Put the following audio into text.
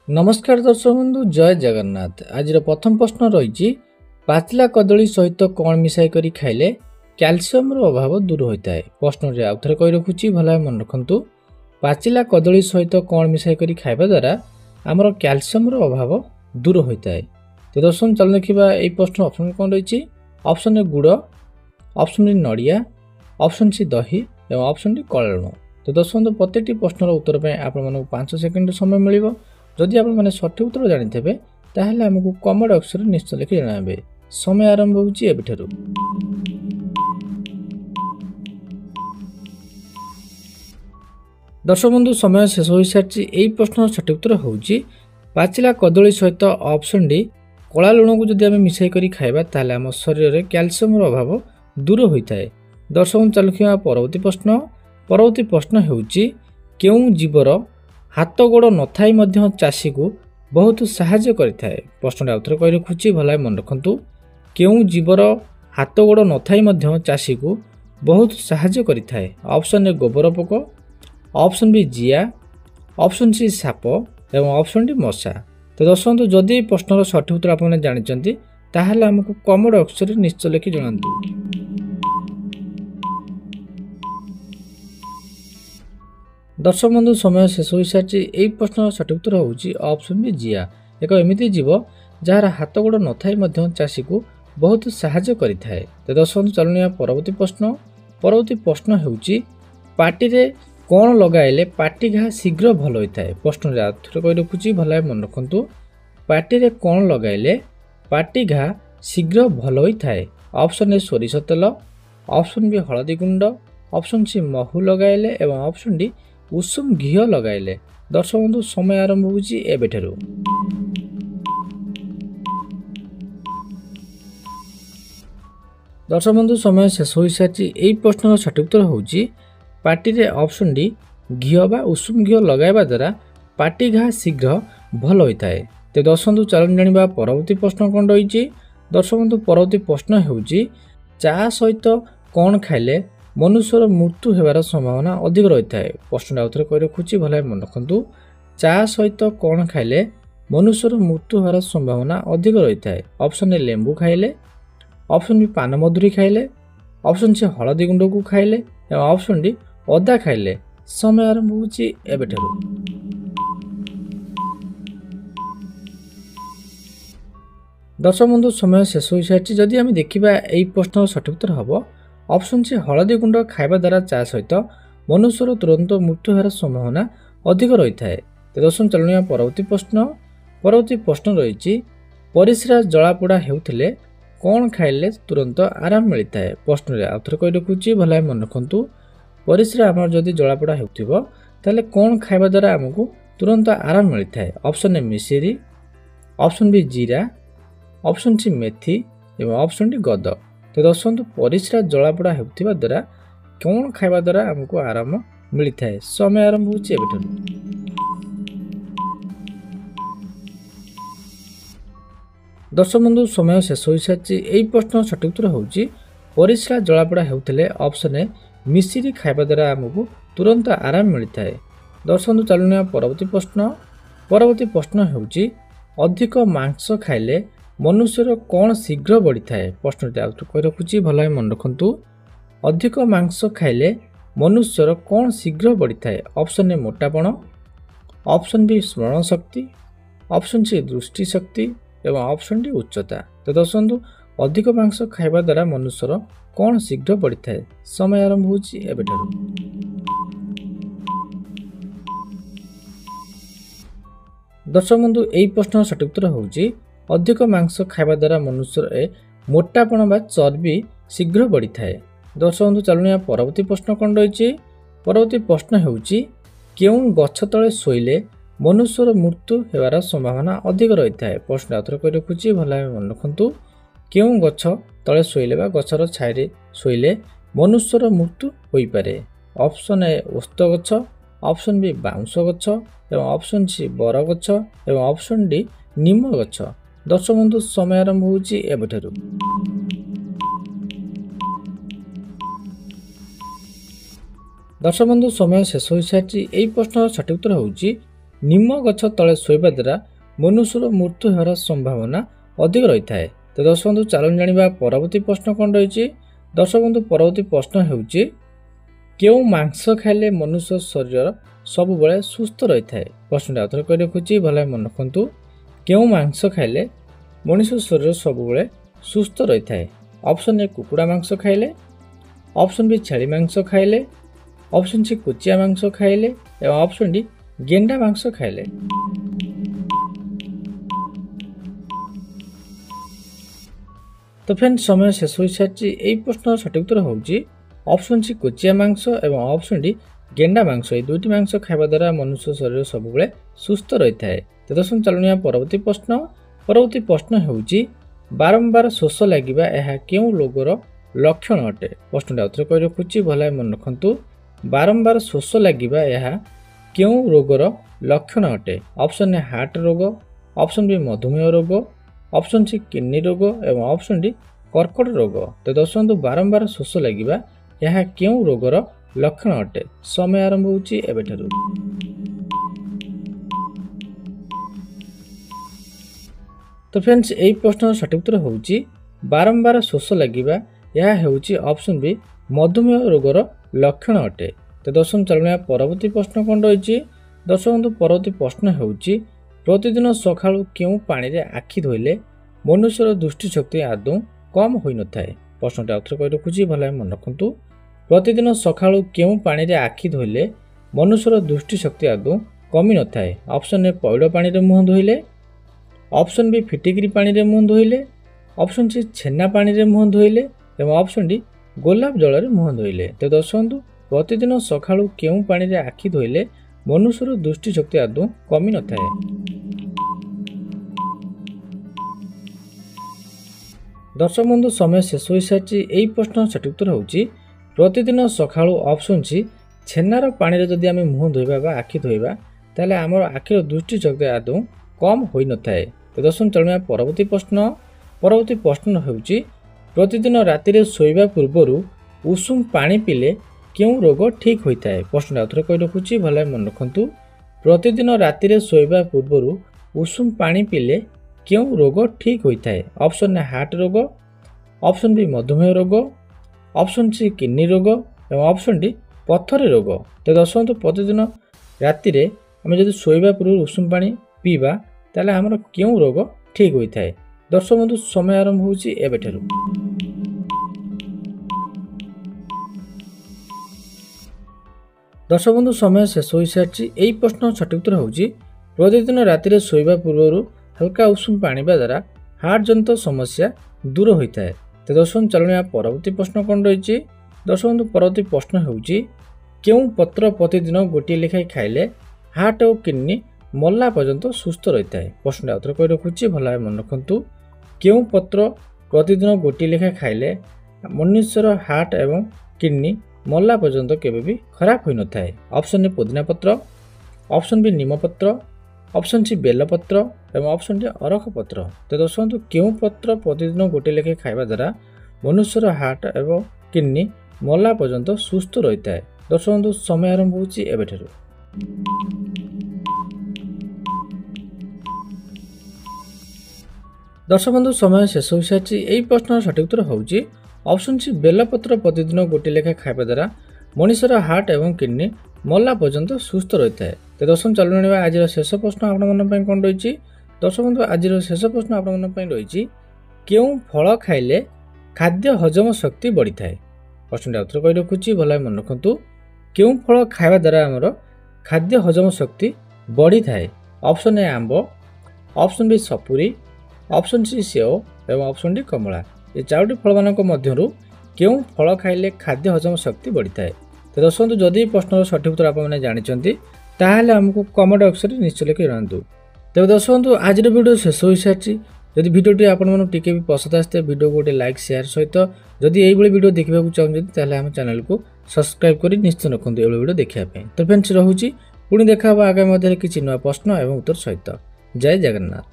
नमस्कार दर्शक बंधु जय जगन्नाथ। आज प्रथम प्रश्न रही पाचिला कदली सहित कौन मिसाई करी खाइले कैल्शियम अभाव दूर होता है। प्रश्न आउ थे कही रखुच्छी भल मन रखु। पाचिला कदली सहित कौन मिसाई करी खाइबा द्वारा आमर कैल्शियम अभाव दूर होता है। तो दर्शक चल देखा यही प्रश्न ऑप्शन कौन रही। ऑप्शन ए गुड़, ऑप्शन बी नड़िया, ऑप्शन सी दही और ऑप्शन डी कला लुण। तो दर्शक प्रत्येक प्रश्नर उत्तर पर आप 5 सेकेंड समय मिल। जदि आप मैंने सठिक उत्तर जानी ताहले आमको कमेंट बॉक्स रे निश्चय लिखि जणाबे। समय आरंभ होउची एबिठारु। दर्शक बंधु समय शेष हो सारी। यही प्रश्न सठिक उत्तर होउची पाचिला कदली सहित ऑप्शन डी कला लुण को जदि आम मिसाई करी खाइबा ताहले आम शरीर रे कैल्शियम अभाव दूर होता है। दर्शक चल देखिबा परवर्ती प्रश्न। परवर्ती प्रश्न होउची केउ जीवर हाथ गोड़ नथाई मध्य चाषी को बहुत साहाय्य करिथाए। प्रश्न आउ थे कही रखुच्छी भल मन रखु। केउ जीवर हाथ गोड़ नथाई मध्य चाषी को बहुत साहाय्य करिथाए। ऑप्शन ए गोबर पोक, ऑप्शन बी जिया, ऑप्शन सी साप एवं ऑप्शन डी मशा। तो दर्शक जदि प्रश्नर सठिक उत्तर आप जानते ताहले आमको कमेंट बॉक्स रे निश्चय लिखि जणातु। दर्शक बंधु समय शेष हो सारी। यही प्रश्न सठिक उत्तर होउची ऑप्शन बी जिया। एक एमिति जीव जार हाथ गोड़ नथाई मध्य चाषी को बहुत साहाय्य करिथाए। तो दर्शक चलनिया परवर्ती प्रश्न। परवर्ती प्रश्न होउची पार्टी रे कौन लगाइले पार्टी घा शीघ्र भल होता है। प्रश्न थे कही रखुच्छी भल मन रखु। पार्टी रे कौन लगाइले पार्टी घा शीघ्र भल होता है। ऑप्शन ए सोरिष तेल, ऑप्शन बी हलदी गुंड, ऑप्शन सी महू लगाइले एवं ऑप्शन डी उषुम घी लगाइले। दर्शक बंधु समय आरंभ होउची एबेठारु। दर्शक बंधु समय शेष हो सारी। यही प्रश्न सठिक उत्तर होउची पार्टी रे ऑप्शन डी घी बा उषुम घी लगाइबा द्वारा पार्टी घा शीघ्र भल होता है। तो दर्शक बंधु चलन जानिबा परवर्ती प्रश्न कौन रही। दर्शक बंधु परवर्ती प्रश्न होउची चा सहित कौन खाइले मनुष्यर मृत्यु होबार संभावना अधिक रही है। प्रश्न आउ थे कही रखुच्छी भल मन रखु। चा सहित कौन खाइले मनुष्यर मृत्यु होबार संभावना अधिक रही है। ऑप्शन ए लेंबू खाइले, ऑप्शन बी पान मधुरी खाइले, ऑप्शन सी हलदी गुंड को खाइले और ऑप्शन डी अदा खाइले। समय आरंभ होउची एबेठारु। दर्शक बंधु समय शेष हो सारी। जदि आम देखा यही प्रश्न सठिक उत्तर हम ऑप्शन सी हलदी गुंड खाइबा द्वारा चा सहित मनुष्यर तुरंत मृत्यु होबार संभावना अधिक रही है। तो दर्शक चलनिया परवर्ती प्रश्न। परवर्ती प्रश्न रही परिस्रा जलापोड़ा हेउथिले कौन खाइले तुरंत आराम मिलता है। प्रश्न आउ थे कही रखुच्छी भल मन रखु। परिस्रा आम जदि जलापोड़ा हेउथिबो ताले कौन खाइबा द्वारा आमको तुरंत आराम मिलता है। ऑप्शन ए मिश्री, ऑप्शन बी जीरा, ऑप्शन सी मेथी एवं ऑप्शन डी गद। तो दर्शक परिस्रा जलापोड़ा हेउथिबा द्वारा कौन खाइबा द्वारा आमको आराम मिलता है। समय आरंभ होउची एबेठारु। दर्शक बंधु समय शेष हो सारी। यही प्रश्न सठिक उत्तर होउची परिस्रा जलापोड़ा हेउथिले ऑप्शन ए मिश्री खाइबा द्वारा आमको तुरंत आराम मिलता है। दर्शक चलनिया परवर्ती प्रश्न। परवर्ती प्रश्न होउची अधिक मांस खाइले मनुष्यर कौन शीघ्र बढ़ी थाए। प्रश्न कही रखुच्छी भल मन रखु। अधिक मांस खाइले मनुष्यर कौन शीघ्र बढ़ी थाए। ऑप्शन ए मोटापण, ऑप्शन बी स्मरण शक्ति, ऑप्शन सी दृष्टि शक्ति एवं ऑप्शन डी उच्चता। तो दर्शक अधिक मांस खाइबा द्वारा मनुष्यर कौन शीघ्र बढ़ी थाए। समय आरंभ होउची एबेठारु। दर्शक बंधु यही प्रश्न सठिक उत्तर होउची अधिक मांस खाइबा द्वारा मनुष्य मोटापण बा चर्बी शीघ्र बढ़ी थाए। दर्शक बंधु चलनिया परवर्ती प्रश्न कौन रही। परवर्ती प्रश्न होउची केउ गछ तले शोइले मनुष्यर मृत्यु होबार संभावना अधिक रही है। प्रश्न आउ थे कही रखुच्छी भल मन रखु। केउ गछ तले शोइले बा गछर छाइरे शोइले मनुष्यर मृत्यु होई पारे। ऑप्शन ए ओस्त गछ, ऑप्शन बी बाउंश गछ एवं ऑप्शन सी बर गछ एवं ऑप्शन डी निम गछ। दर्शक बंधु समय आरंभ होउची एबेठारु। दर्शक बंधु समय शेष हो सारी। यही प्रश्न सठिक उत्तर होउची ନିମ ଗଛ ତଳେ ଶୋଇବା ଦ୍ୱାରା ମନୁଷ୍ୟର ମୃତ୍ୟୁ ହେବାର ସମ୍ଭାବନା ଅଧିକ ରହିଥାଏ। ତ ଦର୍ଶକ ବନ୍ଧୁ ଚାଲନ୍ତୁ ଜାଣିବା ପରବର୍ତ୍ତୀ ପ୍ରଶ୍ନ କ'ଣ ରହିଛି। ଦର୍ଶକ ବନ୍ଧୁ ପରବର୍ତ୍ତୀ ପ୍ରଶ୍ନ ହେଉଛି କେଉଁ ମାଂସ ଖାଇଲେ ମନୁଷ୍ୟ ଶରୀର ସବୁବେଳେ ସୁସ୍ଥ ରହିଥାଏ। ପ୍ରଶ୍ନଟା ଆଉଥରେ କହି ରଖୁଛି, ଭଲ ମନେ ରଖନ୍ତୁ। କେଉଁ ମାଂସ ଖାଇଲେ ମଣିଷ ଶରୀର ସବୁବେଳେ ସୁସ୍ଥ ରହିଥାଏ। ଅପସନ୍ ଏ କୁକୁଡ଼ା ମାଂସ ଖାଇଲେ, ଅପସନ୍ ବି ଛେଳି ମାଂସ ଖାଇଲେ, ଅପସନ୍ ସି କୁଚିଆ ମାଂସ ଖାଇଲେ ଏବଂ ଅପସନ୍ ଡି ଗେଣ୍ଡା ମାଂସ ଖାଇଲେ। ତ ଫ୍ରେଣ୍ଡ ସମୟ ଶେଷ ହୋଇସାରିଛି। ଏହି ପ୍ରଶ୍ନର ସଠିକ ଉତ୍ତର ହେଉଛି ଅପସନ୍ ସି କୁଚିଆ ମାଂସ ଏବଂ ଅପସନ୍ ଡି ଗେଣ୍ଡା ମାଂସ। ଏହି ଦୁଇଟି ମାଂସ ଖାଇବା ଦ୍ୱାରା ମନୁଷ୍ୟ ଶରୀର ସବୁବେଳେ ସୁସ୍ଥ ରହିଥାଏ। ତ ଦର୍ଶକ ଚାଲୁଣିଆ ପରବର୍ତ୍ତୀ ପ୍ରଶ୍ନ। ପରବର୍ତ୍ତୀ ପ୍ରଶ୍ନ ହେଉଛି ବାରମ୍ବାର ଶୋଷ ଲାଗିବା ଏହା କେଉଁ ରୋଗର ଲକ୍ଷଣ ଅଟେ। ପ୍ରଶ୍ନଟା ଆଉଥରେ କହି ରଖୁଛି, ଭଲ ମନେ ରଖନ୍ତୁ। ବାରମ୍ବାର ଶୋଷ ଲାଗିବା ଏହା କେଉଁ ରୋଗର ଲକ୍ଷଣ ଅଟେ। ଅପସନ୍ ଏ ହାର୍ଟ ରୋଗ, ଅପସନ୍ ବି ମଧୁମେହ ରୋଗ, ଅପସନ୍ ସି କିଡନୀ ରୋଗ ଏବଂ ଅପସନ୍ ଡି କର୍କଟ ରୋଗ। ତ ଦର୍ଶନ୍ତୁ ବାରମ୍ବାର ଶୋଷ ଲାଗିବା ଏହା କେଉଁ ରୋଗର ଲକ୍ଷଣ ଅଟେ। ସମୟ ଆରମ୍ଭ ହେଉଛି ଏବେଠାରୁ। ତ ଫ୍ରେଣ୍ଡସ୍ ଏହି ପ୍ରଶ୍ନର ସଠିକ ଉତ୍ତର ହେଉଛି ବାରମ୍ବାର ଶୋଷ ଲାଗିବା ଏହା ହେଉଛି ଅପସନ୍ ବି ମଧୁମେହ ରୋଗର ଲକ୍ଷଣ ଅଟେ। ତ ଦର୍ଶକ ଚାଲୁଣିଆ ପରବର୍ତ୍ତୀ ପ୍ରଶ୍ନ କ'ଣ ରହିଛି। ଦର୍ଶକ ପରବର୍ତ୍ତୀ ପ୍ରଶ୍ନ ହେଉଛି ପ୍ରତିଦିନ ସକାଳୁ କେଉଁ ପାଣିରେ ଆଖି ଧୋଇଲେ ମନୁଷ୍ୟର ଦୃଷ୍ଟିଶକ୍ତି ଆଦୌ କମ୍ ହୋଇନଥାଏ। ପ୍ରଶ୍ନଟା ଆଉଥରେ କହି ରଖୁଛି, ଭଲ ମନେ ରଖନ୍ତୁ। ପ୍ରତିଦିନ ସକାଳୁ କେଉଁ ପାଣିରେ ଆଖି ଧୋଇଲେ ମନୁଷ୍ୟର ଦୃଷ୍ଟିଶକ୍ତି ଆଦୌ କମିନଥାଏ। ଅପସନ୍ ଏ ପଇଡ଼ ପାଣିରେ ମୁହଁ ଧୋଇଲେ, ଅପସନ୍ ବି ଫିଟିକିରି ପାଣିରେ ମୁହଁ ଧୋଇଲେ, ଅପସନ୍ ସି ଛେନା ପାଣିରେ ମୁହଁ ଧୋଇଲେ ଏବଂ ଅପସନ୍ ଡି ଗୋଲାପ ଜଳରେ ମୁହଁ ଧୋଇଲେ। ତ ଦର୍ଶନ୍ତୁ ପ୍ରତିଦିନ ସକାଳୁ କେଉଁ ପାଣିରେ ଆଖି ଧୋଇଲେ ମନୁଷ୍ୟର ଦୃଷ୍ଟିଶକ୍ତି ଆଦୌ କମିନଥାଏ। ଦର୍ଶକ ବନ୍ଧୁ ସମୟ ଶେଷ ହୋଇସାରିଛି। ଏହି ପ୍ରଶ୍ନର ସଠିକ ଉତ୍ତର ହେଉଛି ପ୍ରତିଦିନ ସକାଳୁ ଅପସନ୍ ସି ଛେନାର ପାଣିରେ ଯଦି ଆମେ ମୁହଁ ଧୋଇବା ବା ଆଖି ଧୋଇବା ତାହେଲେ ଆମର ଆଖିର ଦୃଷ୍ଟିଶକ୍ତି ଆଦୌ କମ୍ ହୋଇନଥାଏ। ତ ଦର୍ଶକ ଚାଲୁଣିଆ ପରବର୍ତ୍ତୀ ପ୍ରଶ୍ନ। ପରବର୍ତ୍ତୀ ପ୍ରଶ୍ନ ହେଉଛି ପ୍ରତିଦିନ ରାତିରେ ଶୋଇବା ପୂର୍ବରୁ ଉଷୁମ ପାଣି ପିଇଲେ କେଉଁ ରୋଗ ଠିକ୍ ହୋଇଥାଏ। ପ୍ରଶ୍ନଟା ଆଉଥରେ କହି ରଖୁଛି, ଭଲ ମନେ ରଖନ୍ତୁ। ପ୍ରତିଦିନ ରାତିରେ ଶୋଇବା ପୂର୍ବରୁ ଉଷୁମ ପାଣି ପିଇଲେ କେଉଁ ରୋଗ ଠିକ୍ ହୋଇଥାଏ। ଅପସନ୍ ଏ ହାର୍ଟ ରୋଗ, ଅପସନ୍ ବି ମଧୁମେହ ରୋଗ, ଅପସନ୍ ସି କିଡନୀ ରୋଗ ଏବଂ ଅପସନ୍ ଡି ପଥରୀ ରୋଗ। ତ ଦର୍ଶନ୍ତୁ ପ୍ରତିଦିନ ରାତିରେ ଆମେ ଯଦି ଶୋଇବା ପୂର୍ବରୁ ଉଷୁମ ପାଣି ପିଇବା ତାହେଲେ ଆମର କେଉଁ ରୋଗ ଠିକ୍ ହୋଇଥାଏ। ଦର୍ଶକ ବନ୍ଧୁ ସମୟ ଆରମ୍ଭ ହେଉଛି ଏବେଠାରୁ। ଦର୍ଶକ ବନ୍ଧୁ ସମୟ ଶେଷ ହୋଇସାରିଛି। ଏହି ପ୍ରଶ୍ନର ସଠିକ ଉତ୍ତର ହେଉଛି ପ୍ରତିଦିନ ରାତିରେ ଶୋଇବା ପୂର୍ବରୁ ହାଲକା ଉଷୁମ ପାଣିବା ଦ୍ୱାରା ହାର୍ଟ ଜନିତ ସମସ୍ୟା ଦୂର ହୋଇଥାଏ। ତ ଦର୍ଶକ ଚାଲୁଣିଆ ପରବର୍ତ୍ତୀ ପ୍ରଶ୍ନ କ'ଣ ରହିଛି। ଦର୍ଶକ ବନ୍ଧୁ ପରବର୍ତ୍ତୀ ପ୍ରଶ୍ନ ହେଉଛି କେଉଁ ପତ୍ର ପ୍ରତିଦିନ ଗୋଟିଏ ଲେଖାଏଁ ଖାଇଲେ ହାର୍ଟ ଓ କିଡନୀ ମଲା ପର୍ଯ୍ୟନ୍ତ ସୁସ୍ଥ ରହିଥାଏ। ପ୍ରଶ୍ନଟା ଆଉଥରେ କହି ରଖୁଛି, ଭଲ ଭାବେ ମନେ ରଖନ୍ତୁ। କେଉଁ ପତ୍ର ପ୍ରତିଦିନ ଗୋଟିଏ ଲେଖାଏଁ ଖାଇଲେ ମନୁଷ୍ୟର ହାର୍ଟ ଏବଂ କିଡନୀ ମଲା ପର୍ଯ୍ୟନ୍ତ କେବେ ବି ଖରାପ ହୋଇନଥାଏ। ଅପସନ୍ ଏ ପୋଦିନା ପତ୍ର, ଅପସନ୍ ବି ନିମପତ୍ର, ଅପସନ୍ ସି ବେଲପତ୍ର ଏବଂ ଅପସନ୍ ଡି ଅରଖ ପତ୍ର। ତ ଦର୍ଶନ୍ତୁ କେଉଁ ପତ୍ର ପ୍ରତିଦିନ ଗୋଟିଏ ଲେଖାଏଁ ଖାଇବା ଦ୍ୱାରା ମନୁଷ୍ୟର ହାର୍ଟ ଏବଂ କିଡନୀ ମଲା ପର୍ଯ୍ୟନ୍ତ ସୁସ୍ଥ ରହିଥାଏ। ଦର୍ଶନ୍ତୁ ସମୟ ଆରମ୍ଭ ହେଉଛି ଏବେଠାରୁ। ଦର୍ଶକ ବନ୍ଧୁ ସମୟ ଶେଷ ହୋଇସାରିଛି। ଏହି ପ୍ରଶ୍ନର ସଠିକ ଉତ୍ତର ହେଉଛି ଅପସନ୍ ସି ବେଲପତ୍ର ପ୍ରତିଦିନ ଗୋଟିଏ ଲେଖାଏଁ ଖାଇବା ଦ୍ୱାରା ମଣିଷର ହାର୍ଟ ଏବଂ କିଡନୀ ମଲା ପର୍ଯ୍ୟନ୍ତ ସୁସ୍ଥ ରହିଥାଏ। ତ ଦର୍ଶକ ଚାଲୁ ଜାଣିବା ଆଜିର ଶେଷ ପ୍ରଶ୍ନ ଆପଣମାନଙ୍କ ପାଇଁ କ'ଣ ରହିଛି। ଦର୍ଶକ ବନ୍ଧୁ ଆଜିର ଶେଷ ପ୍ରଶ୍ନ ଆପଣମାନଙ୍କ ପାଇଁ ରହିଛି କେଉଁ ଫଳ ଖାଇଲେ ଖାଦ୍ୟ ହଜମ ଶକ୍ତି ବଢ଼ିଥାଏ। ପ୍ରଶ୍ନଟି ଆଉଥରେ କହି ରଖୁଛି, ଭଲ ଭାବେ ମନେ ରଖନ୍ତୁ। କେଉଁ ଫଳ ଖାଇବା ଦ୍ୱାରା ଆମର ଖାଦ୍ୟ ହଜମ ଶକ୍ତି ବଢ଼ିଥାଏ। ଅପସନ୍ ଏ ଆମ୍ବ, ଅପସନ୍ ବି ସପୁରୀ, ଅପସନ୍ ସି ସେଓ ଏବଂ ଅପସନ୍ ଡି କମଳା। ଏ ଚାରୋଟି ଫଳମାନଙ୍କ ମଧ୍ୟରୁ କେଉଁ ଫଳ ଖାଇଲେ ଖାଦ୍ୟ ହଜମ ଶକ୍ତି ବଢ଼ିଥାଏ। ତ ଦର୍ଶନ୍ତୁ ଯଦି ଏହି ପ୍ରଶ୍ନର ସଠିକ ଉତ୍ତର ଆପଣମାନେ ଜାଣିଛନ୍ତି ତାହେଲେ ଆମକୁ କମେଣ୍ଟ ବକ୍ସରେ ନିଶ୍ଚୟ ଲେଖି ଜଣାନ୍ତୁ। ତେବେ ଦର୍ଶନ୍ତୁ ଆଜିର ଭିଡ଼ିଓ ଶେଷ ହୋଇସାରିଛି। ଯଦି ଭିଡ଼ିଓଟି ଆପଣମାନଙ୍କୁ ଟିକେ ବି ପସନ୍ଦ ଆସିଥାଏ ଭିଡ଼ିଓକୁ ଗୋଟେ ଲାଇକ୍ ସେୟାର ସହିତ ଯଦି এইଭଳି ଭିଡ଼ିଓ ଦେଖିବାକୁ ଚାହୁଁଛନ୍ତି ତାହେଲେ ଆମ ଚ୍ୟାନେଲକୁ ସବସ୍କ୍ରାଇବ୍ କରି ନିଶ୍ଚୟ ରଖନ୍ତୁ ଏଭଳି ଭିଡ଼ିଓ ଦେଖିବା ପାଇଁ। ତ ଫ୍ରେଣ୍ଡସ୍ ରହୁଛି, ପୁଣି ଦେଖା ହେବ ଆଗାମୀ ମଧ୍ୟରେ କିଛି ନୂଆ ପ୍ରଶ୍ନ ଏବଂ ଉତ୍ତର ସହିତ। ଜୟ ଜଗନ୍ନାଥ।